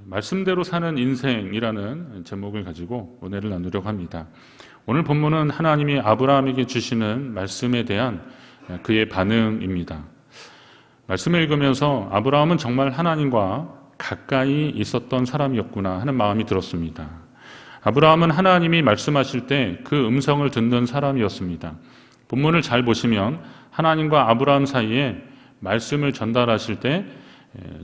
말씀대로 사는 인생이라는 제목을 가지고 은혜를 나누려고 합니다. 오늘 본문은 하나님이 아브라함에게 주시는 말씀에 대한 그의 반응입니다. 말씀을 읽으면서 아브라함은 정말 하나님과 가까이 있었던 사람이었구나 하는 마음이 들었습니다. 아브라함은 하나님이 말씀하실 때 그 음성을 듣는 사람이었습니다. 본문을 잘 보시면 하나님과 아브라함 사이에 말씀을 전달하실 때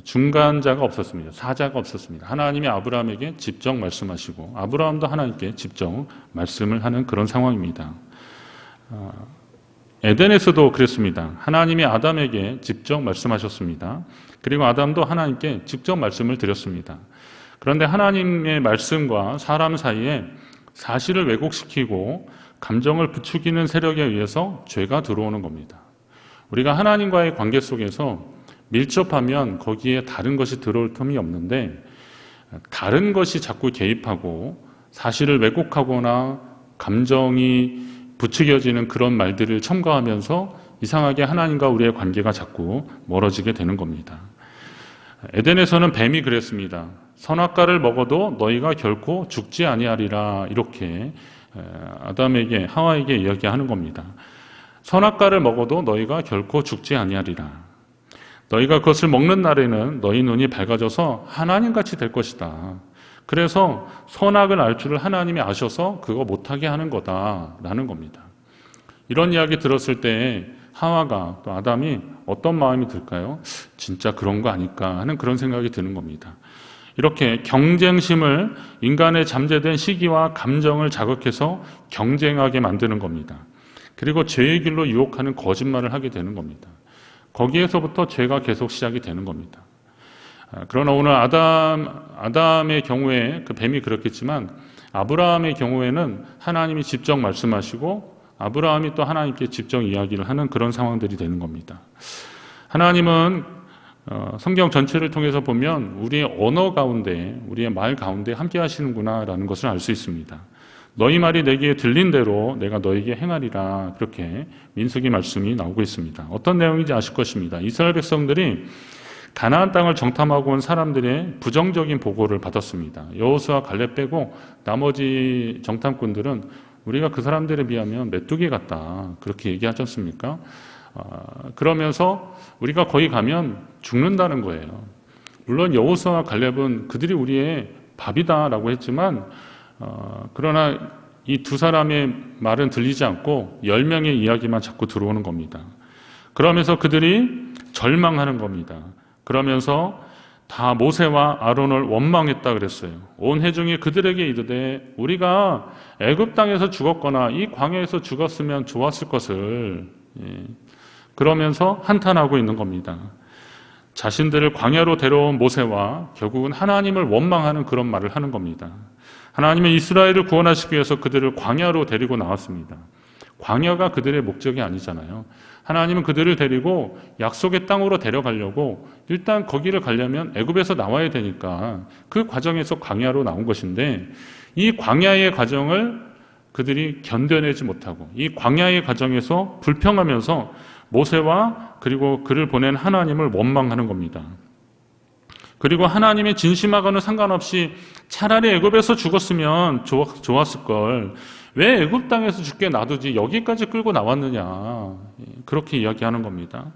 중간자가 없었습니다. 사자가 없었습니다. 하나님이 아브라함에게 직접 말씀하시고 아브라함도 하나님께 직접 말씀을 하는 그런 상황입니다. 에덴에서도 그랬습니다. 하나님이 아담에게 직접 말씀하셨습니다. 그리고 아담도 하나님께 직접 말씀을 드렸습니다. 그런데 하나님의 말씀과 사람 사이에 사실을 왜곡시키고 감정을 부추기는 세력에 의해서 죄가 들어오는 겁니다. 우리가 하나님과의 관계 속에서 밀접하면 거기에 다른 것이 들어올 틈이 없는데 다른 것이 자꾸 개입하고 사실을 왜곡하거나 감정이 부추겨지는 그런 말들을 첨가하면서 이상하게 하나님과 우리의 관계가 자꾸 멀어지게 되는 겁니다. 에덴에서는 뱀이 그랬습니다. 선악과를 먹어도 너희가 결코 죽지 아니하리라, 이렇게 아담에게 하와에게 이야기하는 겁니다. 선악과를 먹어도 너희가 결코 죽지 아니하리라. 너희가 그것을 먹는 날에는 너희 눈이 밝아져서 하나님같이 될 것이다. 그래서 선악을 알 줄을 하나님이 아셔서 그거 못하게 하는 거다라는 겁니다. 이런 이야기 들었을 때 하와가 또 아담이 어떤 마음이 들까요? 진짜 그런 거 아닐까 하는 그런 생각이 드는 겁니다. 이렇게 경쟁심을 인간의 잠재된 시기와 감정을 자극해서 경쟁하게 만드는 겁니다. 그리고 죄의 길로 유혹하는 거짓말을 하게 되는 겁니다. 거기에서부터 죄가 계속 시작이 되는 겁니다. 그러나 오늘 아담의 경우에 그 뱀이 그렇겠지만 아브라함의 경우에는 하나님이 직접 말씀하시고 아브라함이 또 하나님께 직접 이야기를 하는 그런 상황들이 되는 겁니다. 하나님은 성경 전체를 통해서 보면 우리의 언어 가운데, 우리의 말 가운데 함께 하시는구나라는 것을 알 수 있습니다. 너희 말이 내게 들린 대로 내가 너에게 행하리라, 그렇게 민수기 말씀이 나오고 있습니다. 어떤 내용인지 아실 것입니다. 이스라엘 백성들이 가나안 땅을 정탐하고 온 사람들의 부정적인 보고를 받았습니다. 여호수아 갈렙 빼고 나머지 정탐꾼들은 우리가 그 사람들에 비하면 메뚜기 같다, 그렇게 얘기하지 않습니까? 그러면서 우리가 거기 가면 죽는다는 거예요. 물론 여호수아와 갈렙은 그들이 우리의 밥이다라고 했지만 그러나 이 두 사람의 말은 들리지 않고 10명의 이야기만 자꾸 들어오는 겁니다. 그러면서 그들이 절망하는 겁니다. 그러면서 다 모세와 아론을 원망했다 그랬어요. 온 회중이 그들에게 이르되 우리가 애굽 땅에서 죽었거나 이 광야에서 죽었으면 좋았을 것을, 그러면서 한탄하고 있는 겁니다. 자신들을 광야로 데려온 모세와 결국은 하나님을 원망하는 그런 말을 하는 겁니다. 하나님은 이스라엘을 구원하시기 위해서 그들을 광야로 데리고 나왔습니다. 광야가 그들의 목적이 아니잖아요. 하나님은 그들을 데리고 약속의 땅으로 데려가려고 일단 거기를 가려면 애굽에서 나와야 되니까 그 과정에서 광야로 나온 것인데 이 광야의 과정을 그들이 견뎌내지 못하고 이 광야의 과정에서 불평하면서 모세와 그리고 그를 보낸 하나님을 원망하는 겁니다. 그리고 하나님의 진심하고는 상관없이 차라리 애굽에서 죽었으면 좋았을 걸, 왜 애굽 땅에서 죽게 놔두지 여기까지 끌고 나왔느냐, 그렇게 이야기하는 겁니다.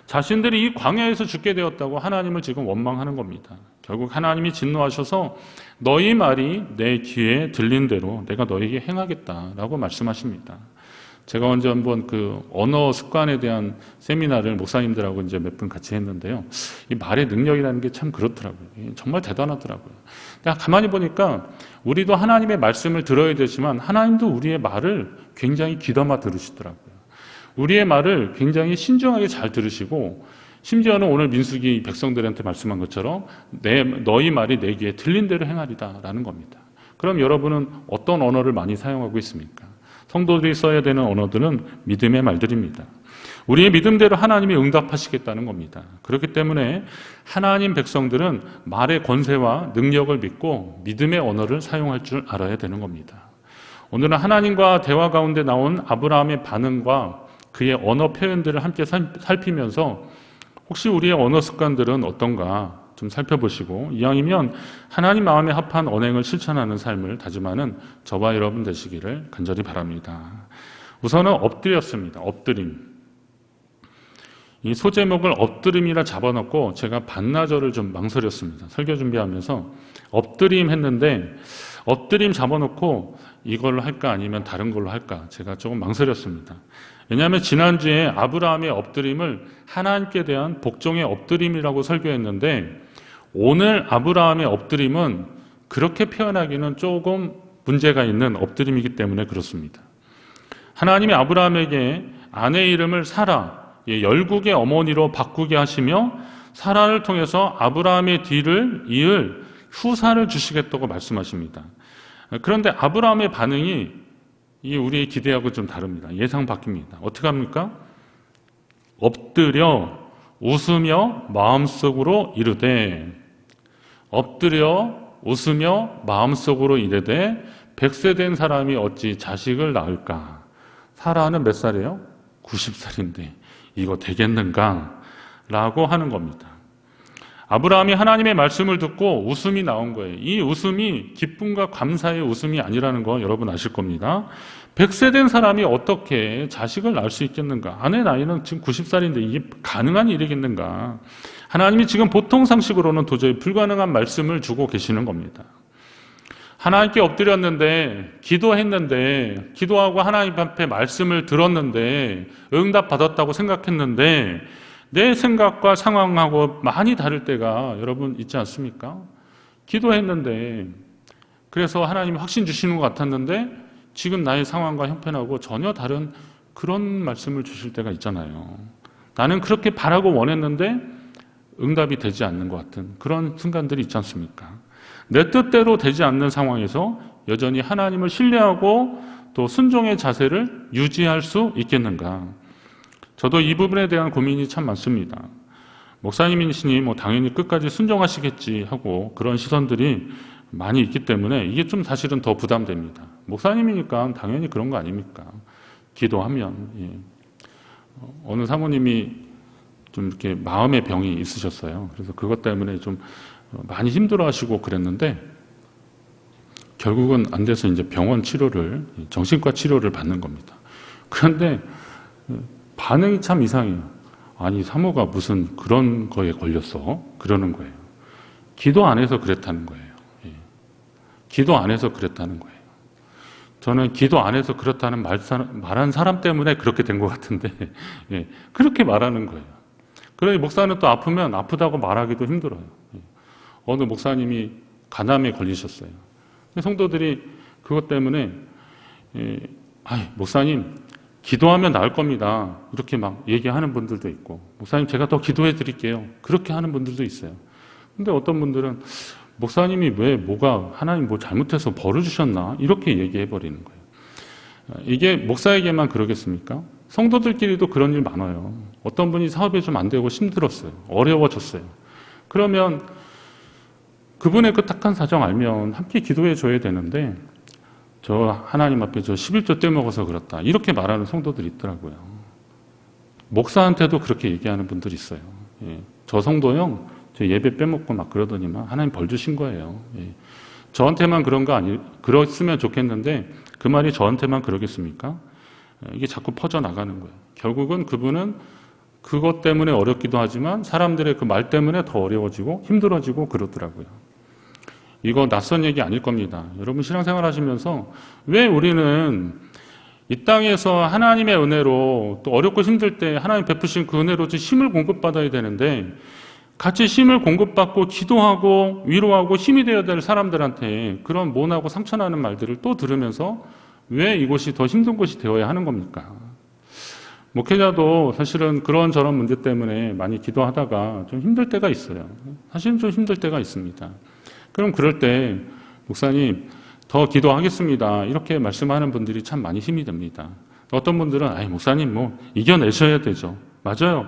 자신들이 이 광야에서 죽게 되었다고 하나님을 지금 원망하는 겁니다. 결국 하나님이 진노하셔서 너희 말이 내 귀에 들린 대로 내가 너에게 행하겠다라고 말씀하십니다. 제가 언제 한번 그 언어 습관에 대한 세미나를 목사님들하고 이제 몇 분 같이 했는데요. 이 말의 능력이라는 게 참 그렇더라고요. 정말 대단하더라고요. 가만히 보니까 우리도 하나님의 말씀을 들어야 되지만 하나님도 우리의 말을 굉장히 귀담아 들으시더라고요. 우리의 말을 굉장히 신중하게 잘 들으시고 심지어는 오늘 민수기 백성들한테 말씀한 것처럼 너희 말이 내 귀에 들린 대로 행하리다라는 겁니다. 그럼 여러분은 어떤 언어를 많이 사용하고 있습니까? 성도들이 써야 되는 언어들은 믿음의 말들입니다. 우리의 믿음대로 하나님이 응답하시겠다는 겁니다. 그렇기 때문에 하나님 백성들은 말의 권세와 능력을 믿고 믿음의 언어를 사용할 줄 알아야 되는 겁니다. 오늘은 하나님과 대화 가운데 나온 아브라함의 반응과 그의 언어 표현들을 함께 살피면서 혹시 우리의 언어 습관들은 어떤가 좀 살펴보시고 이왕이면 하나님 마음에 합한 언행을 실천하는 삶을 다짐하는 저와 여러분 되시기를 간절히 바랍니다. 우선은 엎드렸습니다. 엎드림. 이 소제목을 엎드림이라 잡아놓고 제가 반나절을 좀 망설였습니다. 설교 준비하면서 엎드림 했는데 엎드림 잡아놓고 이걸로 할까 아니면 다른 걸로 할까 제가 조금 망설였습니다. 왜냐하면 지난주에 아브라함의 엎드림을 하나님께 대한 복종의 엎드림이라고 설교했는데 오늘 아브라함의 엎드림은 그렇게 표현하기는 조금 문제가 있는 엎드림이기 때문에 그렇습니다. 하나님이 아브라함에게 아내의 이름을 사라, 열국의 어머니로 바꾸게 하시며 사라를 통해서 아브라함의 뒤를 이을 후사를 주시겠다고 말씀하십니다. 그런데 아브라함의 반응이 우리의 기대하고 좀 다릅니다. 예상 바뀝니다. 어떻게 합니까? 엎드려 웃으며 마음속으로 이르되, 엎드려 웃으며 마음속으로 이르되 100세 된 사람이 어찌 자식을 낳을까? 사라는 몇 살이에요? 90살인데 이거 되겠는가? 라고 하는 겁니다. 아브라함이 하나님의 말씀을 듣고 웃음이 나온 거예요. 이 웃음이 기쁨과 감사의 웃음이 아니라는 거 여러분 아실 겁니다. 100세 된 사람이 어떻게 자식을 낳을 수 있겠는가? 아내 나이는 지금 90살인데 이게 가능한 일이겠는가? 하나님이 지금 보통 상식으로는 도저히 불가능한 말씀을 주고 계시는 겁니다. 하나님께 엎드렸는데, 기도했는데, 기도하고 하나님 앞에 말씀을 들었는데, 응답 받았다고 생각했는데, 내 생각과 상황하고 많이 다를 때가 여러분 있지 않습니까? 기도했는데, 그래서 하나님이 확신 주시는 것 같았는데, 지금 나의 상황과 형편하고 전혀 다른 그런 말씀을 주실 때가 있잖아요. 나는 그렇게 바라고 원했는데, 응답이 되지 않는 것 같은 그런 순간들이 있지 않습니까? 내 뜻대로 되지 않는 상황에서 여전히 하나님을 신뢰하고 또 순종의 자세를 유지할 수 있겠는가? 저도 이 부분에 대한 고민이 참 많습니다. 목사님이시니 당연히 끝까지 순종하시겠지 하고 그런 시선들이 많이 있기 때문에 이게 좀 사실은 더 부담됩니다. 목사님이니까 당연히 그런 거 아닙니까? 기도하면. 어느 사모님이 좀 이렇게 마음의 병이 있으셨어요. 그래서 그것 때문에 좀 많이 힘들어하시고 그랬는데 결국은 안 돼서 이제 병원 치료를, 정신과 치료를 받는 겁니다. 그런데 반응이 참 이상해요. 아니 사모가 무슨 그런 거에 걸렸어? 그러는 거예요. 기도 안 해서 그랬다는 거예요. 기도 안 해서 그랬다는 거예요. 저는 기도 안 해서 그렇다는 말한 사람 때문에 그렇게 된 것 같은데 그렇게 말하는 거예요. 그러니 목사는 또 아프면 아프다고 말하기도 힘들어요. 어느 목사님이 간암에 걸리셨어요. 성도들이 그것 때문에 목사님 기도하면 나을 겁니다. 이렇게 막 얘기하는 분들도 있고, 목사님 제가 더 기도해 드릴게요. 그렇게 하는 분들도 있어요. 근데 어떤 분들은 목사님이 왜 하나님 뭐 잘못해서 벌을 주셨나? 이렇게 얘기해 버리는 거예요. 이게 목사에게만 그러겠습니까? 성도들끼리도 그런 일 많아요. 어떤 분이 사업이 좀 안 되고 힘들었어요. 어려워졌어요. 그러면 그분의 그 딱한 사정 알면 함께 기도해 줘야 되는데 저 하나님 앞에 저 11조 떼먹어서 그렇다. 이렇게 말하는 성도들이 있더라고요. 목사한테도 그렇게 얘기하는 분들이 있어요. 저 성도 저 예배 빼먹고 막 그러더니만 하나님 벌 주신 거예요. 저한테만 그랬으면 좋겠는데 그 말이 저한테만 그러겠습니까? 이게 자꾸 퍼져나가는 거예요. 결국은 그분은 그것 때문에 어렵기도 하지만 사람들의 그 말 때문에 더 어려워지고 힘들어지고 그러더라고요. 이거 낯선 얘기 아닐 겁니다. 여러분 신앙생활 하시면서 왜 우리는 이 땅에서 하나님의 은혜로 또 어렵고 힘들 때 하나님 베푸신 그 은혜로 힘을 공급받아야 되는데 같이 힘을 공급받고 기도하고 위로하고 힘이 되어야 될 사람들한테 그런 모나고 상처나는 말들을 또 들으면서 왜 이곳이 더 힘든 곳이 되어야 하는 겁니까? 목회자도 사실은 그런저런 문제 때문에 많이 기도하다가 좀 힘들 때가 있어요. 사실은 좀 힘들 때가 있습니다. 그럼 그럴 때 목사님 더 기도하겠습니다. 이렇게 말씀하는 분들이 참 많이 힘이 됩니다. 어떤 분들은 목사님 뭐 이겨내셔야 되죠. 맞아요.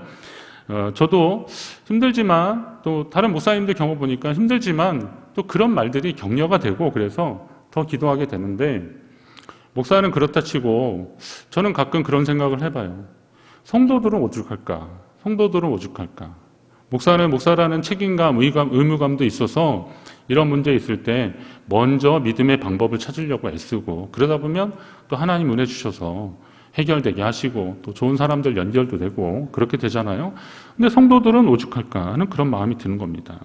저도 힘들지만 또 다른 목사님들 경우 보니까 힘들지만 또 그런 말들이 격려가 되고 그래서 더 기도하게 되는데 목사는 그렇다 치고 저는 가끔 그런 생각을 해봐요. 성도들은 오죽할까? 성도들은 오죽할까? 목사는 목사라는 책임감, 의무감도 있어서 이런 문제 있을 때 먼저 믿음의 방법을 찾으려고 애쓰고, 그러다 보면 또 하나님 은혜 주셔서 해결되게 하시고 또 좋은 사람들 연결도 되고 그렇게 되잖아요. 근데 성도들은 오죽할까 하는 그런 마음이 드는 겁니다.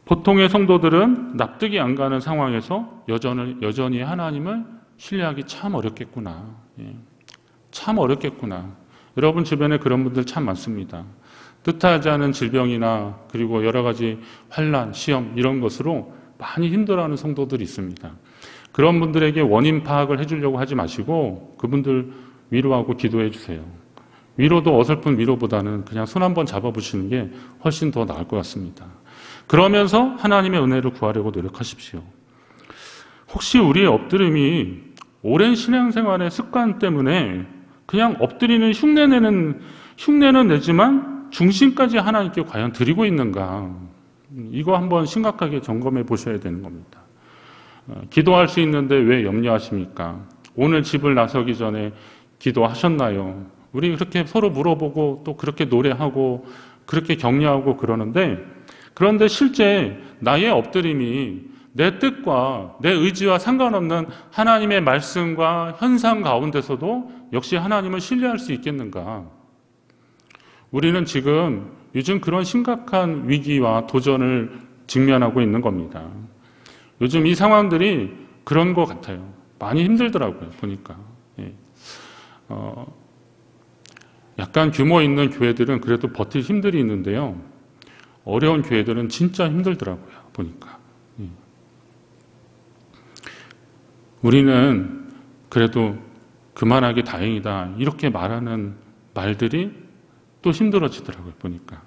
보통의 성도들은 납득이 안 가는 상황에서 여전히 하나님을 신뢰하기 참 어렵겠구나. 참 어렵겠구나. 여러분 주변에 그런 분들 참 많습니다. 뜻하지 않은 질병이나 그리고 여러 가지 환난, 시험 이런 것으로 많이 힘들어하는 성도들이 있습니다. 그런 분들에게 원인 파악을 해주려고 하지 마시고 그분들 위로하고 기도해 주세요. 위로도 어설픈 위로보다는 그냥 손 한번 잡아보시는 게 훨씬 더 나을 것 같습니다. 그러면서 하나님의 은혜를 구하려고 노력하십시오. 혹시 우리의 엎드림이 오랜 신앙생활의 습관 때문에 그냥 엎드리는 흉내는 내지만 중심까지 하나님께 과연 드리고 있는가? 이거 한번 심각하게 점검해 보셔야 되는 겁니다. 기도할 수 있는데 왜 염려하십니까? 오늘 집을 나서기 전에 기도하셨나요? 우리 그렇게 서로 물어보고 또 그렇게 노래하고 그렇게 격려하고 그런데 실제 나의 엎드림이 내 뜻과 내 의지와 상관없는 하나님의 말씀과 현상 가운데서도 역시 하나님을 신뢰할 수 있겠는가? 우리는 지금 요즘 그런 심각한 위기와 도전을 직면하고 있는 겁니다. 요즘 이 상황들이 그런 것 같아요. 많이 힘들더라고요, 보니까. 약간 규모 있는 교회들은 그래도 버틸 힘들이 있는데요. 어려운 교회들은 진짜 힘들더라고요, 보니까. 우리는 그래도 그만하기 다행이다, 이렇게 말하는 말들이 또 힘들어지더라고요, 보니까.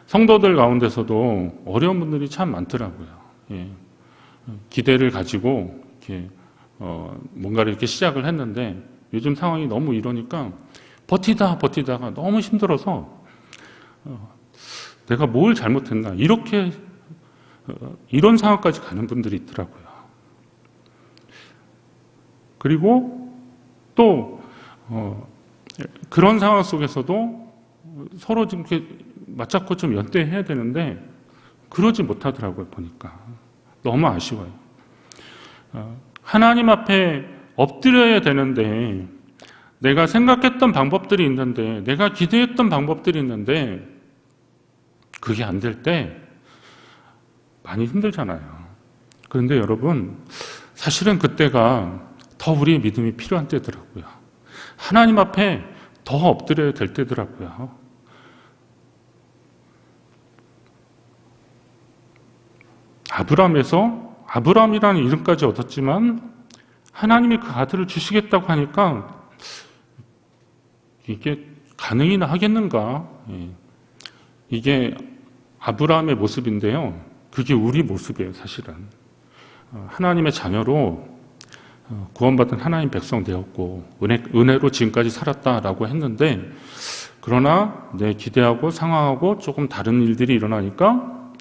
성도들 가운데서도 어려운 분들이 참 많더라고요. 기대를 가지고 이렇게 뭔가를 이렇게 시작을 했는데 요즘 상황이 너무 이러니까 버티다가 너무 힘들어서 내가 뭘 잘못했나 이런 상황까지 가는 분들이 있더라고요. 그리고 또 그런 상황 속에서도 서로 좀 이렇게 맞잡고 좀 연대해야 되는데 그러지 못하더라고요, 보니까. 너무 아쉬워요. 하나님 앞에 엎드려야 되는데 내가 생각했던 방법들이 있는데 내가 기대했던 방법들이 있는데 그게 안 될 때 많이 힘들잖아요. 그런데 여러분 사실은 그때가 더 우리의 믿음이 필요한 때더라고요. 하나님 앞에 더 엎드려야 될 때더라고요. 아브라함이라는 이름까지 얻었지만 하나님이 그 아들을 주시겠다고 하니까 이게 가능이나 하겠는가? 이게 아브라함의 모습인데요. 그게 우리 모습이에요, 사실은. 하나님의 자녀로 구원받은 하나님 백성 되었고 은혜로 지금까지 살았다라고 했는데 그러나 내 기대하고 상황하고 조금 다른 일들이 일어나니까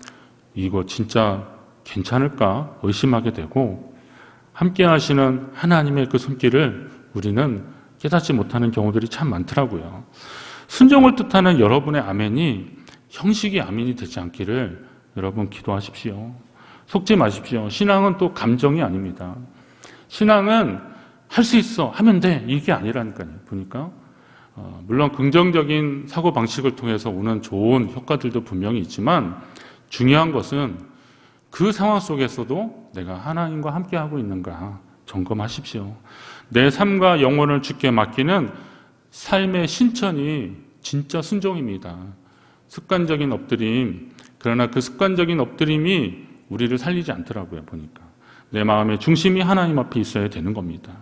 이거 진짜 괜찮을까 의심하게 되고 함께 하시는 하나님의 그 손길을 우리는 깨닫지 못하는 경우들이 참 많더라고요. 순종을 뜻하는 여러분의 아멘이 형식이 아멘이 되지 않기를 여러분 기도하십시오. 속지 마십시오. 신앙은 또 감정이 아닙니다. 신앙은 할 수 있어, 하면 돼, 이게 아니라니까요. 보니까 물론 긍정적인 사고방식을 통해서 오는 좋은 효과들도 분명히 있지만 중요한 것은 그 상황 속에서도 내가 하나님과 함께하고 있는가 점검하십시오. 내 삶과 영혼을 주께 맡기는 삶의 신천이 진짜 순종입니다. 습관적인 엎드림, 그러나 그 습관적인 엎드림이 우리를 살리지 않더라고요, 보니까. 내 마음의 중심이 하나님 앞에 있어야 되는 겁니다.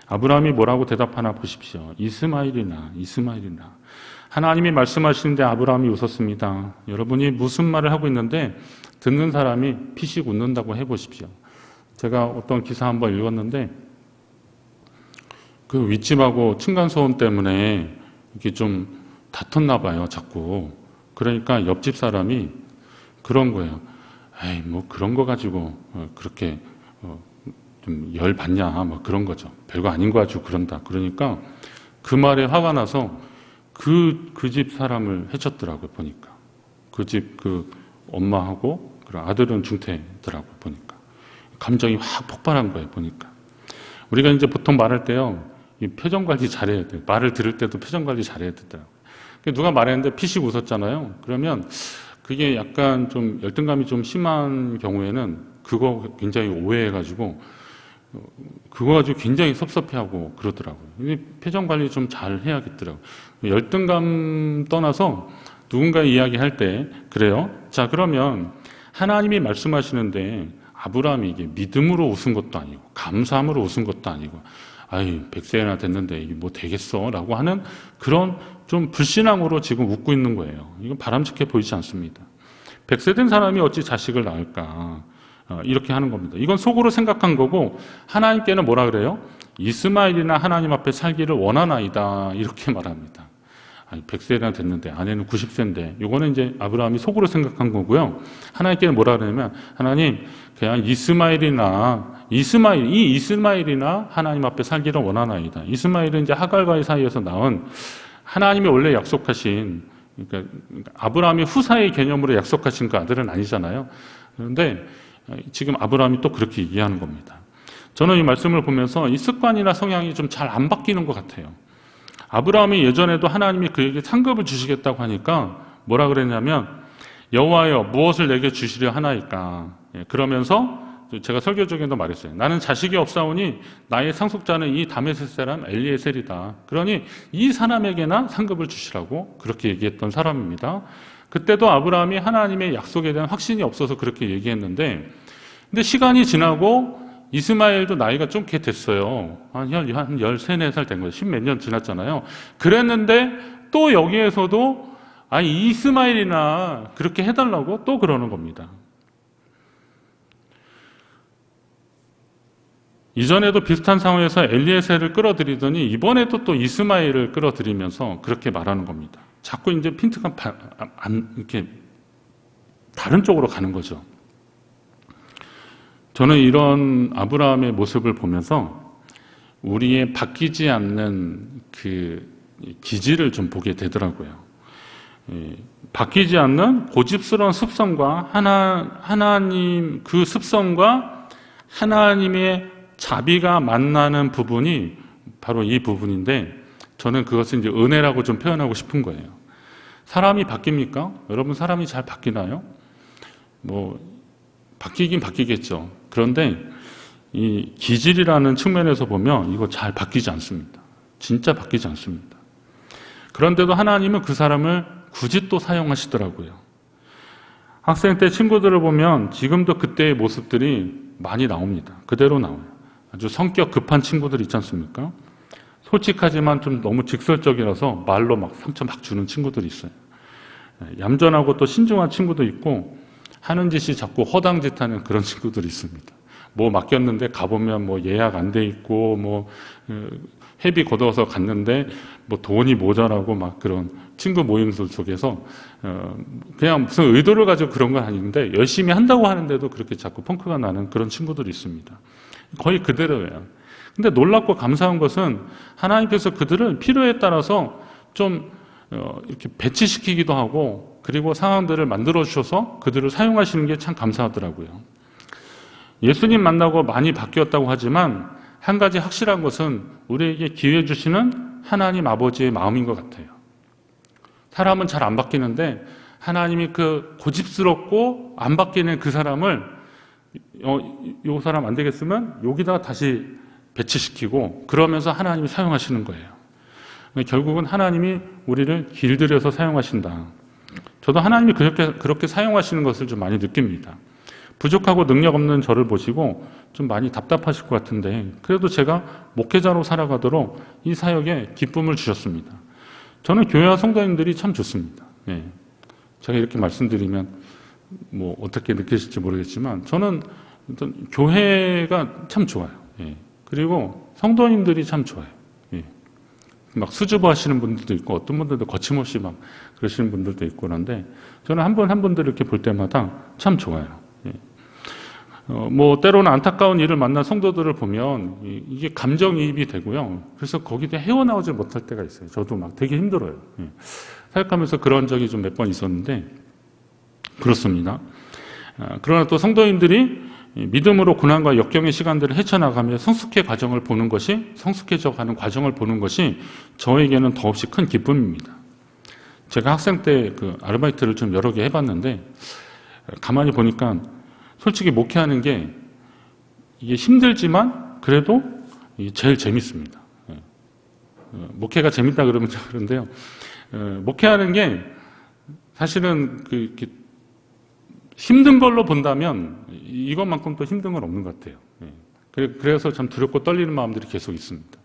아브라함이 뭐라고 대답하나 보십시오. 이스마엘이나. 하나님이 말씀하시는데 아브라함이 웃었습니다. 여러분이 무슨 말을 하고 있는데 듣는 사람이 피식 웃는다고 해보십시오. 제가 어떤 기사 한번 읽었는데 그 윗집하고 층간소음 때문에 이게 좀 다퉜나 봐요, 자꾸. 그러니까 옆집 사람이 그런 거예요. 에이, 뭐 그런 거 가지고 그렇게 좀 열 받냐, 뭐 그런 거죠. 별거 아닌 거 가지고 그런다. 그러니까 그 말에 화가 나서 그 집 사람을 해쳤더라고요, 보니까. 그 집 그 엄마하고 그 아들은 중퇴더라고요, 보니까. 감정이 확 폭발한 거예요, 보니까. 우리가 이제 보통 말할 때요, 이 표정 관리 잘해야 돼요. 말을 들을 때도 표정 관리 잘해야 되더라고요. 누가 말했는데 피식 웃었잖아요. 그러면 그게 약간 좀 열등감이 좀 심한 경우에는 그거 굉장히 오해해가지고 그거 가지고 굉장히 섭섭해하고 그러더라고요. 표정 관리 좀 잘 해야겠더라고요. 열등감 떠나서 누군가 이야기할 때 그래요. 자, 그러면 하나님이 말씀하시는데 아브라함이 이게 믿음으로 웃은 것도 아니고 감사함으로 웃은 것도 아니고 아이 100세나 됐는데 이게 뭐 되겠어 라고 하는 그런 좀 불신앙으로 지금 웃고 있는 거예요. 이건 바람직해 보이지 않습니다. 100세 된 사람이 어찌 자식을 낳을까 이렇게 하는 겁니다. 이건 속으로 생각한 거고 하나님께는 뭐라 그래요? 이스마엘이나 하나님 앞에 살기를 원하나이다 이렇게 말합니다. 아니 100세나 됐는데 아내는 90세인데 이거는 이제 아브라함이 속으로 생각한 거고요. 하나님께는 뭐라 그러냐면 하나님 그냥 이스마엘이나 하나님 앞에 살기를 원하나이다. 이스마엘은 이제 하갈과의 사이에서 나온 하나님이 원래 약속하신 그러니까 아브라함이 후사의 개념으로 약속하신 그 아들은 아니잖아요. 그런데 지금 아브라함이 또 그렇게 얘기하는 겁니다. 저는 이 말씀을 보면서 이 습관이나 성향이 좀 잘 안 바뀌는 것 같아요. 아브라함이 예전에도 하나님이 그에게 상급을 주시겠다고 하니까 뭐라 그랬냐면 여호와여 무엇을 내게 주시려 하나이까. 그러면서 제가 설교 중에도 말했어요. 나는 자식이 없사오니 나의 상속자는 이 다메섹 사람 엘리에셀이다. 그러니 이 사람에게나 상급을 주시라고 그렇게 얘기했던 사람입니다. 그때도 아브라함이 하나님의 약속에 대한 확신이 없어서 그렇게 얘기했는데 근데 시간이 지나고 이스마엘도 나이가 좀 꽤 됐어요. 한 13, 14살 된 거예요. 10몇 년 지났잖아요. 그랬는데 또 여기에서도 아니 이스마엘이나 그렇게 해달라고 또 그러는 겁니다. 이전에도 비슷한 상황에서 엘리에셀을 끌어들이더니 이번에도 또 이스마엘을 끌어들이면서 그렇게 말하는 겁니다. 자꾸 이제 핀트가 이렇게 다른 쪽으로 가는 거죠. 저는 이런 아브라함의 모습을 보면서 우리의 바뀌지 않는 그 기질을 좀 보게 되더라고요. 바뀌지 않는 고집스러운 습성과 하나님 그 습성과 하나님의 자비가 만나는 부분이 바로 이 부분인데 저는 그것을 이제 은혜라고 좀 표현하고 싶은 거예요. 사람이 바뀝니까? 여러분 사람이 잘 바뀌나요? 바뀌긴 바뀌겠죠. 그런데 이 기질이라는 측면에서 보면 이거 잘 바뀌지 않습니다. 진짜 바뀌지 않습니다. 그런데도 하나님은 그 사람을 굳이 또 사용하시더라고요. 학생 때 친구들을 보면 지금도 그때의 모습들이 많이 나옵니다. 그대로 나와요. 아주 성격 급한 친구들 있지 않습니까? 솔직하지만 좀 너무 직설적이라서 말로 막 상처 막 주는 친구들이 있어요. 얌전하고 또 신중한 친구도 있고 하는 짓이 자꾸 허당짓 하는 그런 친구들이 있습니다. 뭐 맡겼는데 가보면 뭐 예약 안 돼 있고 회비 걷어서 갔는데 돈이 모자라고 막 그런 친구 모임들 속에서 그냥 무슨 의도를 가지고 그런 건 아닌데 열심히 한다고 하는데도 그렇게 자꾸 펑크가 나는 그런 친구들이 있습니다. 거의 그대로예요. 근데 놀랍고 감사한 것은 하나님께서 그들을 필요에 따라서 좀 이렇게 배치시키기도 하고 그리고 상황들을 만들어 주셔서 그들을 사용하시는 게 참 감사하더라고요. 예수님 만나고 많이 바뀌었다고 하지만 한 가지 확실한 것은 우리에게 기회 주시는 하나님 아버지의 마음인 것 같아요. 사람은 잘 안 바뀌는데 하나님이 그 고집스럽고 안 바뀌는 그 사람을 요 사람 안 되겠으면 여기다가 다시 배치시키고 그러면서 하나님이 사용하시는 거예요. 결국은 하나님이 우리를 길들여서 사용하신다. 저도 하나님이 그렇게 사용하시는 것을 좀 많이 느낍니다. 부족하고 능력 없는 저를 보시고 좀 많이 답답하실 것 같은데 그래도 제가 목회자로 살아가도록 이 사역에 기쁨을 주셨습니다. 저는 교회와 성도님들이 참 좋습니다. 제가 이렇게 말씀드리면 어떻게 느끼실지 모르겠지만 저는 일단 교회가 참 좋아요. 그리고 성도님들이 참 좋아요. 막 수줍어 하시는 분들도 있고 어떤 분들도 거침없이 막 그러시는 분들도 있고 그런데 저는 한 분 한 분들 이렇게 볼 때마다 참 좋아요. 뭐 때로는 안타까운 일을 만난 성도들을 보면 이게 감정이입이 되고요. 그래서 거기도 헤어나오지 못할 때가 있어요. 저도 막 되게 힘들어요. 생각하면서 그런 적이 좀 몇 번 있었는데 그렇습니다. 그러나 또 성도님들이 믿음으로 고난과 역경의 시간들을 헤쳐나가며 성숙해져 가는 과정을 보는 것이 저에게는 더없이 큰 기쁨입니다. 제가 학생 때 그 아르바이트를 좀 여러 개 해봤는데 가만히 보니까 솔직히 목회하는 게 이게 힘들지만 그래도 제일 재밌습니다. 목회가 재밌다 그러면 좀 그런데요. 목회하는 게 사실은 이렇게 힘든 걸로 본다면 이것만큼 또 힘든 건 없는 것 같아요. 그래서 참 두렵고 떨리는 마음들이 계속 있습니다.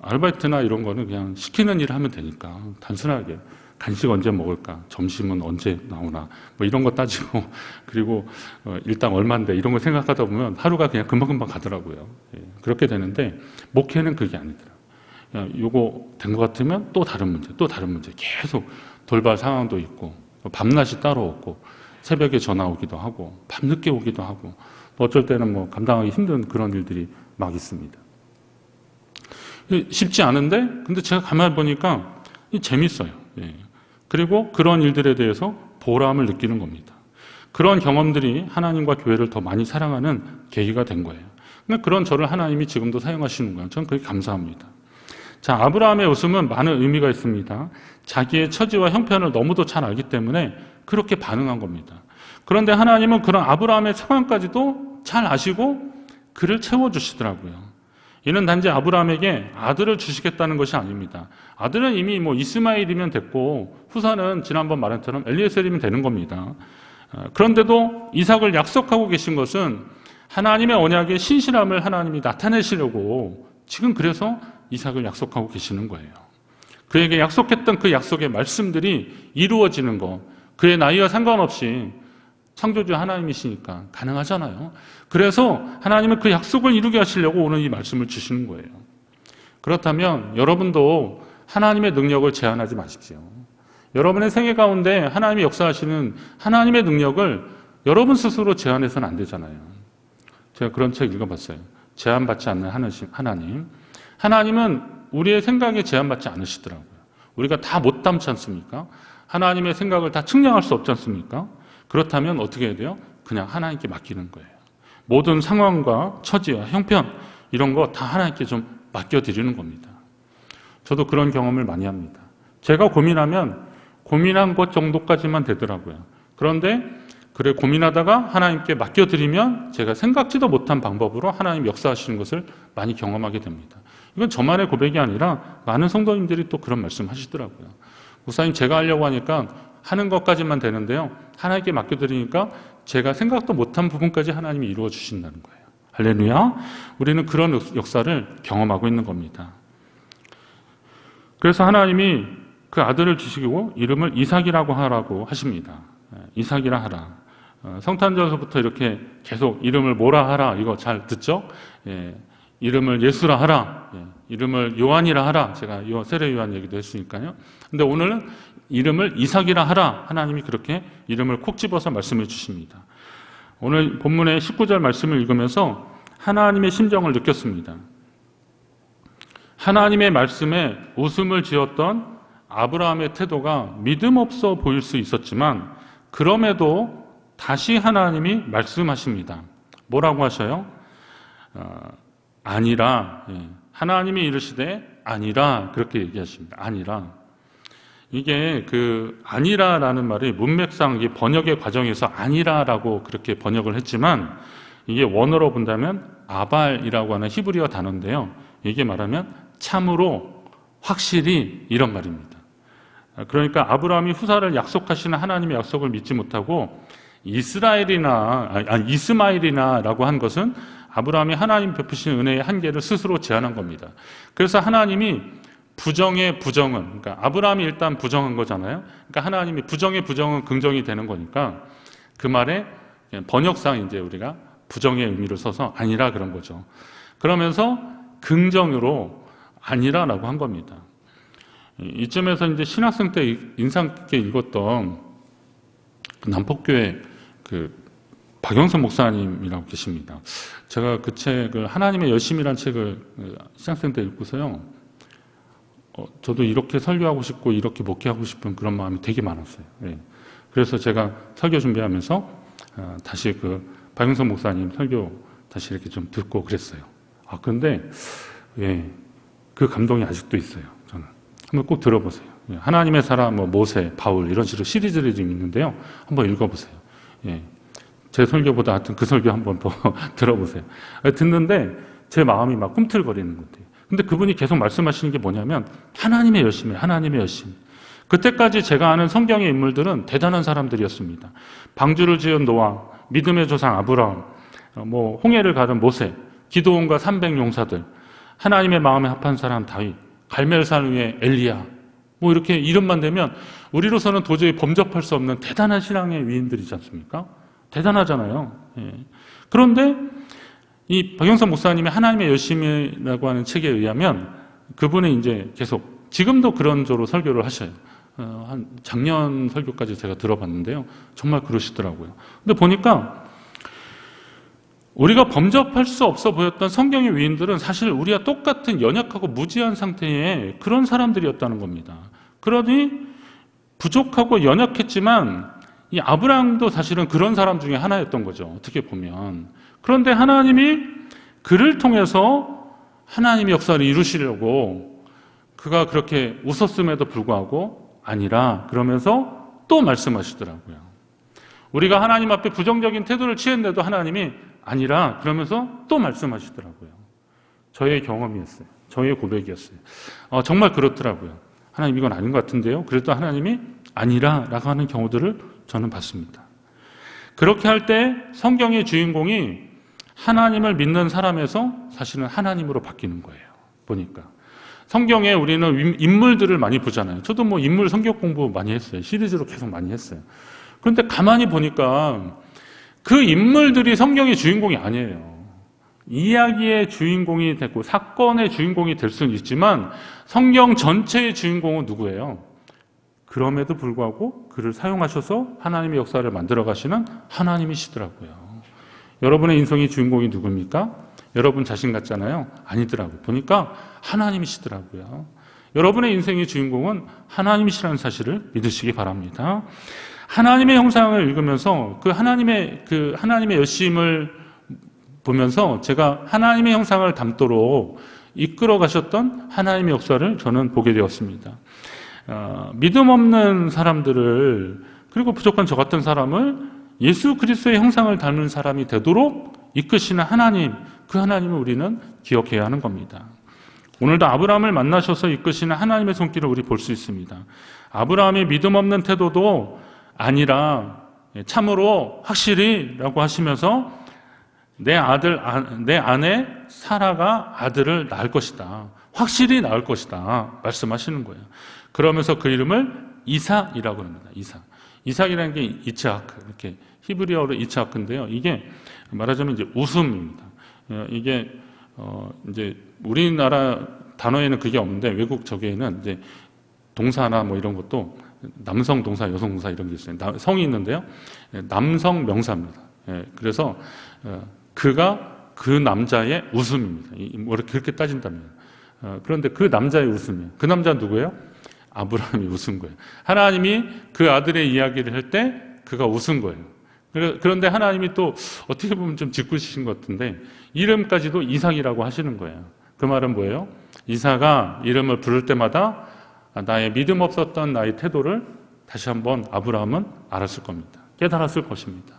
아르바이트나 이런 거는 그냥 시키는 일을 하면 되니까 단순하게 간식 언제 먹을까, 점심은 언제 나오나, 뭐 이런 거 따지고, 그리고 일당 얼마인데 이런 거 생각하다 보면 하루가 그냥 금방금방 가더라고요. 그렇게 되는데 목회는 그게 아니더라고요. 요거 된 것 같으면 또 다른 문제 계속 돌발 상황도 있고 밤낮이 따로 없고 새벽에 전화 오기도 하고 밤늦게 오기도 하고 어쩔 때는 뭐 감당하기 힘든 그런 일들이 막 있습니다. 쉽지 않은데 근데 제가 가만히 보니까 재밌어요. 그리고 그런 일들에 대해서 보람을 느끼는 겁니다. 그런 경험들이 하나님과 교회를 더 많이 사랑하는 계기가 된 거예요. 그런 저를 하나님이 지금도 사용하시는 거예요. 저는 그게 감사합니다. 자, 아브라함의 웃음은 많은 의미가 있습니다. 자기의 처지와 형편을 너무도 잘 알기 때문에 그렇게 반응한 겁니다. 그런데 하나님은 그런 아브라함의 상황까지도 잘 아시고 그를 채워주시더라고요. 이는 단지 아브라함에게 아들을 주시겠다는 것이 아닙니다. 아들은 이미 뭐 이스마엘이면 됐고 후사는 지난번 말한 것처럼 엘리에셀이면 되는 겁니다. 그런데도 이삭을 약속하고 계신 것은 하나님의 언약의 신실함을 하나님이 나타내시려고 지금 그래서 이삭을 약속하고 계시는 거예요. 그에게 약속했던 그 약속의 말씀들이 이루어지는 것, 그의 나이와 상관없이 창조주 하나님이시니까 가능하잖아요. 그래서 하나님은 그 약속을 이루게 하시려고 오늘 이 말씀을 주시는 거예요. 그렇다면 여러분도 하나님의 능력을 제한하지 마십시오. 여러분의 생애 가운데 하나님이 역사하시는 하나님의 능력을 여러분 스스로 제한해서는 안 되잖아요. 제가 그런 책 읽어봤어요. 제한받지 않는 하나님. 하나님은 우리의 생각에 제한받지 않으시더라고요. 우리가 다 못 담지 않습니까? 하나님의 생각을 다 측량할 수 없지 않습니까? 그렇다면 어떻게 해야 돼요? 그냥 하나님께 맡기는 거예요. 모든 상황과 처지와 형편 이런 거 다 하나님께 좀 맡겨드리는 겁니다. 저도 그런 경험을 많이 합니다. 제가 고민하면 고민한 것 정도까지만 되더라고요. 그런데 그래 고민하다가 하나님께 맡겨드리면 제가 생각지도 못한 방법으로 하나님 역사하시는 것을 많이 경험하게 됩니다. 이건 저만의 고백이 아니라 많은 성도님들이 또 그런 말씀 하시더라고요. 목사님 제가 하려고 하니까 하는 것까지만 되는데요. 하나님께 맡겨드리니까 제가 생각도 못한 부분까지 하나님이 이루어 주신다는 거예요. 할렐루야. 우리는 그런 역사를 경험하고 있는 겁니다. 그래서 하나님이 그 아들을 주시고 이름을 이삭이라고 하라고 하십니다. 이삭이라 하라. 성탄절서부터 이렇게 계속 이름을 뭐라 하라 이거 잘 듣죠? 이름을 예수라 하라. 이름을 요한이라 하라. 제가 세례 요한 얘기도 했으니까요. 근데 오늘은 이름을 이삭이라 하라. 하나님이 그렇게 이름을 콕 집어서 말씀해 주십니다. 오늘 본문의 19절 말씀을 읽으면서 하나님의 심정을 느꼈습니다. 하나님의 말씀에 웃음을 지었던 아브라함의 태도가 믿음 없어 보일 수 있었지만 그럼에도 다시 하나님이 말씀하십니다. 뭐라고 하셔요? 아니라. 하나님이 이르시되 아니라 그렇게 얘기하십니다. 아니라. 이게 아니라라는 말이 문맥상 번역의 과정에서 아니라라고 그렇게 번역을 했지만 이게 원어로 본다면 아발이라고 하는 히브리어 단어인데요. 이게 말하면 참으로 확실히 이런 말입니다. 그러니까 아브라함이 후사를 약속하시는 하나님의 약속을 믿지 못하고 이스마엘이나라고 한 것은 아브라함이 하나님 베푸신 은혜의 한계를 스스로 제한한 겁니다. 그래서 하나님이 부정의 부정은, 그러니까 아브라함이 일단 부정한 거잖아요. 그러니까 하나님이 부정의 부정은 긍정이 되는 거니까 그 말에 번역상 이제 우리가 부정의 의미를 써서 아니라 그런 거죠. 그러면서 긍정으로 아니라라고 한 겁니다. 이쯤에서 이제 신학생 때 인상 깊게 읽었던 남포교회 박영선 목사님이라고 계십니다. 제가 그 책을 하나님의 열심이라는 책을 신학생 때 읽고서요. 저도 이렇게 설교하고 싶고 이렇게 목회하고 싶은 그런 마음이 되게 많았어요. 예. 그래서 제가 설교 준비하면서 다시 그 박영선 목사님 설교 다시 이렇게 좀 듣고 그랬어요. 그런데 예, 그 감동이 아직도 있어요. 저는 한번 꼭 들어보세요. 예. 하나님의 사람, 모세, 바울 이런 식으로 시리즈들이 좀 있는데요. 한번 읽어보세요. 예. 제 설교보다 하여튼 그 설교 한번 더 들어보세요. 듣는데 제 마음이 막 꿈틀거리는 것 같아요. 근데 그분이 계속 말씀하시는 게 뭐냐면 하나님의 열심이에요. 하나님의 열심. 그때까지 제가 아는 성경의 인물들은 대단한 사람들이었습니다. 방주를 지은 노아, 믿음의 조상 아브라함, 홍해를 가른 모세, 기드온과 300용사들, 하나님의 마음에 합한 사람 다윗, 갈멜산 위에 엘리야, 이렇게 이름만 대면 우리로서는 도저히 범접할 수 없는 대단한 신앙의 위인들이지 않습니까? 대단하잖아요. 예. 그런데 이 박영선 목사님이 하나님의 열심이라고 하는 책에 의하면 그분이 이제 계속 지금도 그런 조로 설교를 하셔요. 한 작년 설교까지 제가 들어봤는데요. 정말 그러시더라고요. 근데 보니까 우리가 범접할 수 없어 보였던 성경의 위인들은 사실 우리와 똑같은 연약하고 무지한 상태의 그런 사람들이었다는 겁니다. 그러니 부족하고 연약했지만 이 아브라함도 사실은 그런 사람 중에 하나였던 거죠. 어떻게 보면. 그런데 하나님이 그를 통해서 하나님의 역사를 이루시려고 그가 그렇게 웃었음에도 불구하고 아니라 그러면서 또 말씀하시더라고요. 우리가 하나님 앞에 부정적인 태도를 취했는데도 하나님이 아니라 그러면서 또 말씀하시더라고요. 저의 경험이었어요. 저의 고백이었어요. 정말 그렇더라고요. 하나님 이건 아닌 것 같은데요. 그래도 하나님이 아니라 라고 하는 경우들을 저는 봤습니다. 그렇게 할 때 성경의 주인공이 하나님을 믿는 사람에서 사실은 하나님으로 바뀌는 거예요. 보니까. 성경에 우리는 인물들을 많이 보잖아요. 저도 인물 성경 공부 많이 했어요. 시리즈로 계속 많이 했어요. 그런데 가만히 보니까 그 인물들이 성경의 주인공이 아니에요. 이야기의 주인공이 되고 사건의 주인공이 될 수는 있지만 성경 전체의 주인공은 누구예요? 그럼에도 불구하고 그를 사용하셔서 하나님의 역사를 만들어 가시는 하나님이시더라고요. 여러분의 인생의 주인공이 누굽니까? 여러분 자신 같잖아요. 아니더라고요. 보니까 하나님이시더라고요. 여러분의 인생의 주인공은 하나님이시라는 사실을 믿으시기 바랍니다. 하나님의 형상을 읽으면서 그 하나님의 열심을 보면서 제가 하나님의 형상을 담도록 이끌어 가셨던 하나님의 역사를 저는 보게 되었습니다. 믿음 없는 사람들을 그리고 부족한 저 같은 사람을 예수 그리스도의 형상을 닮은 사람이 되도록 이끄시는 하나님, 그 하나님을 우리는 기억해야 하는 겁니다. 오늘도 아브라함을 만나셔서 이끄시는 하나님의 손길을 우리 볼 수 있습니다. 아브라함의 믿음 없는 태도도 아니라 참으로 확실히 라고 하시면서 내 아내 사라가 아들을 낳을 것이다. 확실히 낳을 것이다. 말씀하시는 거예요. 그러면서 그 이름을 이삭이라고 합니다. 이삭이라는 게 이츠하크, 이렇게 히브리어로 이츠하크인데요. 이게 말하자면 이제 웃음입니다. 이게 이제 우리나라 단어에는 그게 없는데 외국 저기에는 이제 동사나 이런 것도 남성 동사, 여성 동사 이런 게 있어요. 성이 있는데요. 남성 명사입니다. 그래서 그가 그 남자의 웃음입니다. 그렇게 따진다면. 그런데 그 남자의 웃음이에요. 그 남자는 누구예요? 아브라함이 웃은 거예요. 하나님이 그 아들의 이야기를 할 때 그가 웃은 거예요. 그런데 하나님이 또 어떻게 보면 좀 짓궂으신 것 같은데 이름까지도 이삭이라고 하시는 거예요. 그 말은 뭐예요? 이삭아 이름을 부를 때마다 나의 믿음 없었던 나의 태도를 다시 한번 아브라함은 알았을 겁니다. 깨달았을 것입니다.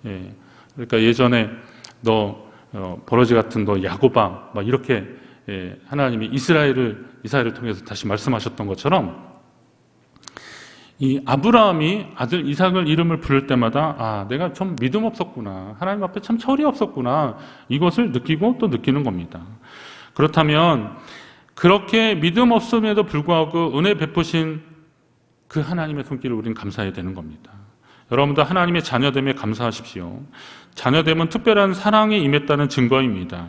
예. 그러니까 예전에 너 버러지 같은 너 야곱아 막 이렇게 하나님이 이스라엘을 통해서 다시 말씀하셨던 것처럼 이 아브라함이 아들 이삭을 이름을 부를 때마다 내가 좀 믿음 없었구나. 하나님 앞에 참 철이 없었구나. 이것을 느끼고 또 느끼는 겁니다. 그렇다면 그렇게 믿음 없음에도 불구하고 은혜 베푸신 그 하나님의 손길을 우리는 감사해야 되는 겁니다. 여러분도 하나님의 자녀됨에 감사하십시오. 자녀됨은 특별한 사랑에 임했다는 증거입니다.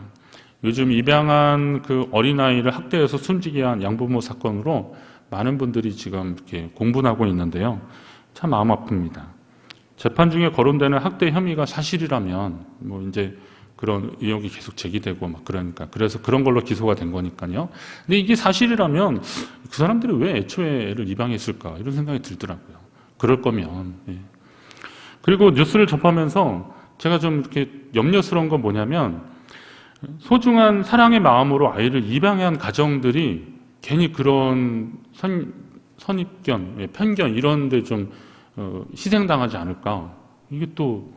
요즘 입양한 그 어린아이를 학대해서 숨지게 한 양부모 사건으로 많은 분들이 지금 이렇게 공분하고 있는데요. 참 마음 아픕니다. 재판 중에 거론되는 학대 혐의가 사실이라면 뭐 이제 그런 의혹이 계속 제기되고 막 그러니까 그래서 그런 걸로 기소가 된 거니까요. 근데 이게 사실이라면 그 사람들이 왜 애초에 애를 입양했을까 이런 생각이 들더라고요. 그럴 거면. 예. 그리고 뉴스를 접하면서 제가 좀 이렇게 염려스러운 건 뭐냐면 소중한 사랑의 마음으로 아이를 입양한 가정들이 괜히 그런 선입견, 편견 이런 데 좀 희생당하지 않을까. 이게 또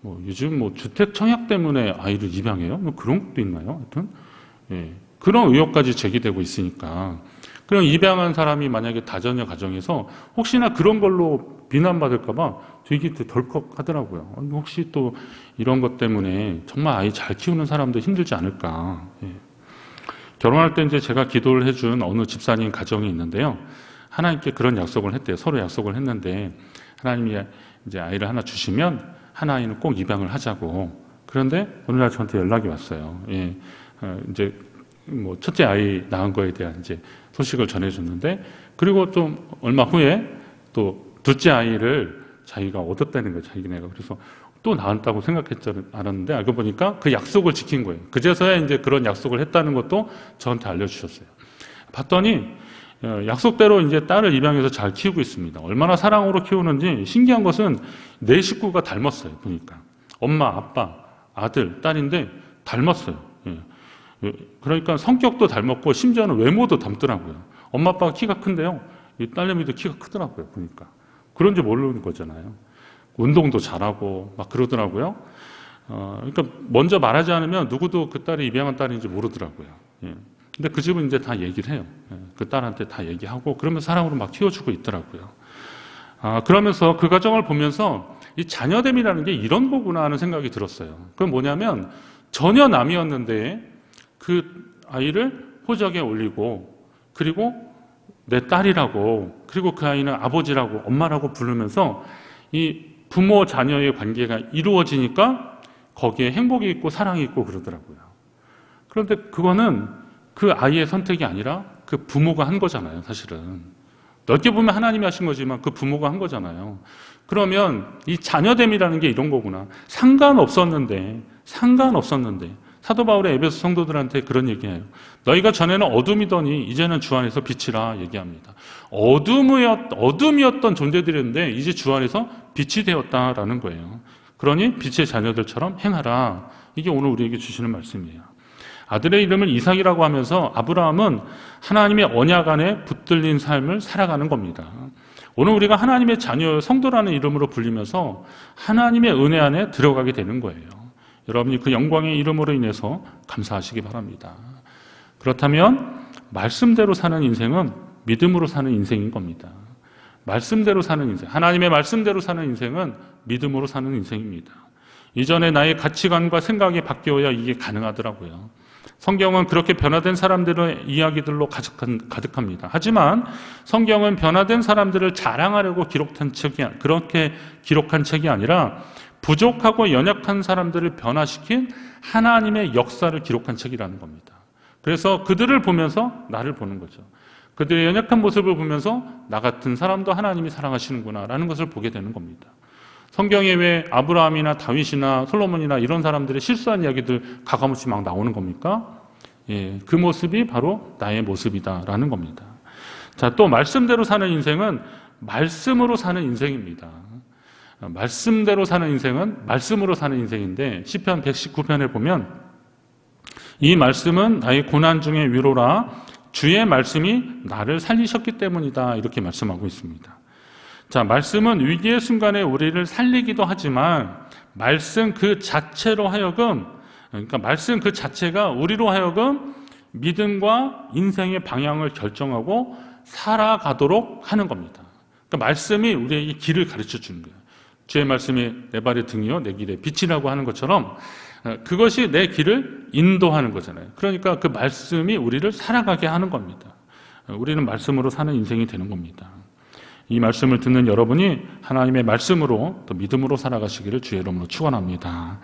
뭐 요즘 뭐 주택 청약 때문에 아이를 입양해요? 뭐 그런 것도 있나요? 하여튼 예. 그런 의혹까지 제기되고 있으니까 그럼 입양한 사람이 만약에 다자녀 가정에서 혹시나 그런 걸로 비난받을까봐 되게 덜컥 하더라고요. 혹시 또 이런 것 때문에 정말 아이 잘 키우는 사람도 힘들지 않을까. 예. 결혼할 때 이제 제가 기도를 해준 어느 집사님 가정이 있는데요. 하나님께 그런 약속을 했대요. 서로 약속을 했는데 하나님이 이제 아이를 하나 주시면 한 아이는 꼭 입양을 하자고. 그런데 어느 날 저한테 연락이 왔어요. 예. 이제 뭐 첫째 아이 낳은 거에 대한 이제 소식을 전해줬는데 그리고 좀 얼마 후에 또 둘째 아이를 자기가 얻었다는 거예요. 자기네가. 그래서 또 낳았다고 생각했지 않았는데 알고 보니까 그 약속을 지킨 거예요. 그제서야 이제 그런 약속을 했다는 것도 저한테 알려주셨어요. 봤더니 약속대로 이제 딸을 입양해서 잘 키우고 있습니다. 얼마나 사랑으로 키우는지 신기한 것은 네 식구가 닮았어요. 보니까 엄마, 아빠, 아들, 딸인데 닮았어요. 예. 그러니까 성격도 닮았고 심지어는 외모도 닮더라고요. 엄마, 아빠가 키가 큰데요. 이 딸내미도 키가 크더라고요. 보니까 그런지 모르는 거잖아요. 운동도 잘하고 막 그러더라고요. 그러니까 먼저 말하지 않으면 누구도 그 딸이 입양한 딸인지 모르더라고요. 예. 근데 그 집은 이제 다 얘기를 해요. 그 딸한테 다 얘기하고 그러면 사랑으로 막 키워주고 있더라고요. 그러면서 그 과정을 보면서 이 자녀됨이라는 게 이런 거구나 하는 생각이 들었어요. 그건 뭐냐면 전혀 남이었는데 그 아이를 호적에 올리고 그리고 내 딸이라고 그리고 그 아이는 아버지라고 엄마라고 부르면서 이 부모 자녀의 관계가 이루어지니까 거기에 행복이 있고 사랑이 있고 그러더라고요. 그런데 그거는 그 아이의 선택이 아니라 그 부모가 한 거잖아요. 사실은 넓게 보면 하나님이 하신 거지만 그 부모가 한 거잖아요. 그러면 이 자녀됨이라는 게 이런 거구나. 상관없었는데 사도 바울의 에베소 성도들한테 그런 얘기해요. 너희가 전에는 어둠이더니 이제는 주 안에서 빛이라 얘기합니다. 어둠이었던 존재들이었는데 이제 주 안에서 빛이 되었다라는 거예요. 그러니 빛의 자녀들처럼 행하라. 이게 오늘 우리에게 주시는 말씀이에요. 아들의 이름을 이삭이라고 하면서 아브라함은 하나님의 언약 안에 붙들린 삶을 살아가는 겁니다. 오늘 우리가 하나님의 자녀 성도라는 이름으로 불리면서 하나님의 은혜 안에 들어가게 되는 거예요. 여러분이 그 영광의 이름으로 인해서 감사하시기 바랍니다. 그렇다면 말씀대로 사는 인생은 믿음으로 사는 인생인 겁니다. 말씀대로 사는 인생, 하나님의 말씀대로 사는 인생은 믿음으로 사는 인생입니다. 이전에 나의 가치관과 생각이 바뀌어야 이게 가능하더라고요. 성경은 그렇게 변화된 사람들의 이야기들로 가득합니다. 하지만 성경은 변화된 사람들을 자랑하려고 그렇게 기록한 책이 아니라 부족하고 연약한 사람들을 변화시킨 하나님의 역사를 기록한 책이라는 겁니다. 그래서 그들을 보면서 나를 보는 거죠. 그들의 연약한 모습을 보면서 나 같은 사람도 하나님이 사랑하시는구나 라는 것을 보게 되는 겁니다. 성경에 왜 아브라함이나 다윗이나 솔로몬이나 이런 사람들의 실수한 이야기들 가감없이 막 나오는 겁니까? 예, 그 모습이 바로 나의 모습이다라는 겁니다. 자, 또 말씀대로 사는 인생은 말씀으로 사는 인생입니다. 말씀대로 사는 인생은 말씀으로 사는 인생인데 시편 119편에 보면 이 말씀은 나의 고난 중의 위로라 주의 말씀이 나를 살리셨기 때문이다 이렇게 말씀하고 있습니다. 자, 말씀은 위기의 순간에 우리를 살리기도 하지만 말씀 그 자체로 하여금 그러니까 말씀 그 자체가 우리로 하여금 믿음과 인생의 방향을 결정하고 살아가도록 하는 겁니다. 그러니까 말씀이 우리에게 길을 가르쳐 주는 거예요. 주의 말씀이 내 발의 등이요 내 길의 빛이라고 하는 것처럼 그것이 내 길을 인도하는 거잖아요. 그러니까 그 말씀이 우리를 살아가게 하는 겁니다. 우리는 말씀으로 사는 인생이 되는 겁니다. 이 말씀을 듣는 여러분이 하나님의 말씀으로 또 믿음으로 살아가시기를 주의 이름으로 축원합니다.